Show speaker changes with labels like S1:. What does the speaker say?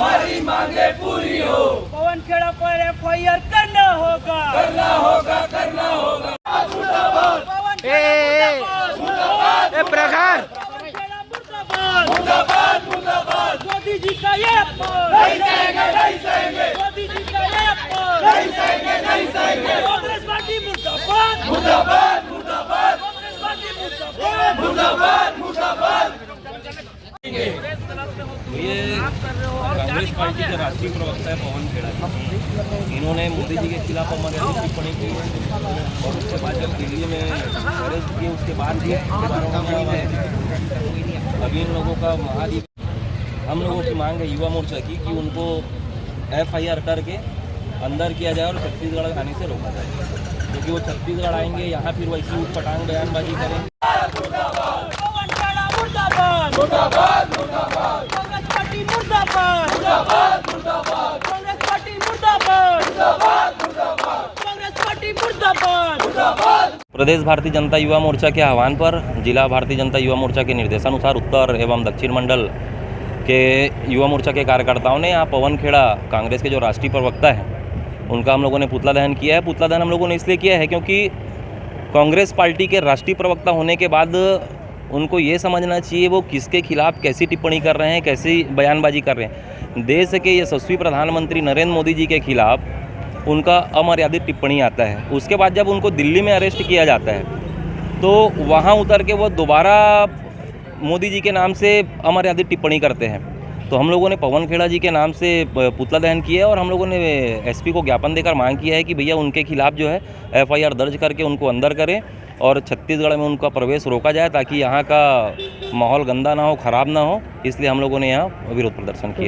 S1: हमारी मांगे पूरी हो।
S2: पवनखेड़ा पर FIR करना होगा,
S1: करना होगा, करना होगा। मुर्दाबाद, मुर्दाबाद।
S2: मोदी जी का ये
S1: नहीं सहेंगे, नहीं सहेंगे,
S2: मोदी जी का ये
S1: नहीं सहेंगे, नहीं सहेंगे।
S2: कांग्रेस पार्टी मुर्दाबाद,
S1: मुर्दाबाद, मुर्दाबाद,
S2: कांग्रेस पार्टी मुर्दाबाद,
S1: मुर्दाबाद, मुर्दाबाद।
S3: ये कांग्रेस पार्टी के राष्ट्रीय प्रवक्ता है पवन खेड़ा, इन्होंने मोदी जी के खिलाफ अमर्यादित टिप्पणी की और उसके बाद जब दिल्ली में अरेस्ट किए उसके बाद भी अभी इन लोगों का महादीप हम लोगों की मांग है युवा मोर्चा की कि उनको FIR करके अंदर किया जाए और छत्तीसगढ़ आने से रोका जाए, क्योंकि वो छत्तीसगढ़ आएंगे यहाँ फिर वैसी उटपटांग बयानबाजी करेंगे।
S2: पवनखेड़ा मुर्दाबाद,
S1: मुर्दाबाद, मुर्दाबाद,
S2: कांग्रेस पार्टी मुर्दाबाद,
S1: मुर्दाबाद, मुर्दाबाद,
S2: कांग्रेस पार्टी मुर्दाबाद,
S1: मुर्दाबाद, मुर्दाबाद,
S2: कांग्रेस पार्टी मुर्दाबाद।
S1: मुर्दाबाद।
S3: प्रदेश भारतीय जनता युवा मोर्चा के आह्वान पर जिला भारतीय जनता युवा मोर्चा के निर्देशानुसार उत्तर एवं दक्षिण मंडल के युवा मोर्चा के कार्यकर्ताओं ने यहाँ पवन खेड़ा कांग्रेस के जो राष्ट्रीय प्रवक्ता हैं उनका हम लोगों ने पुतला दहन किया है। पुतला दहन हम लोगों ने इसलिए किया है क्योंकि कांग्रेस पार्टी के राष्ट्रीय प्रवक्ता होने के बाद उनको ये समझना चाहिए वो किसके खिलाफ कैसी टिप्पणी कर रहे हैं, कैसी बयानबाजी कर रहे हैं। देश के यशस्वी प्रधानमंत्री नरेंद्र मोदी जी के खिलाफ उनका अमर्यादित टिप्पणी आता है, उसके बाद जब उनको दिल्ली में अरेस्ट किया जाता है तो वहाँ उतर के वो दोबारा मोदी जी के नाम से अमर्यादित टिप्पणी करते हैं। तो हम लोगों ने पवन खेड़ा जी के नाम से पुतला दहन किया है और हम लोगों ने SP को ज्ञापन देकर मांग किया है कि भैया उनके खिलाफ जो है FIR दर्ज करके उनको अंदर करें और छत्तीसगढ़ में उनका प्रवेश रोका जाए ताकि यहाँ का माहौल गंदा ना हो, ख़राब ना हो। इसलिए हम लोगों ने यहाँ विरोध प्रदर्शन किया।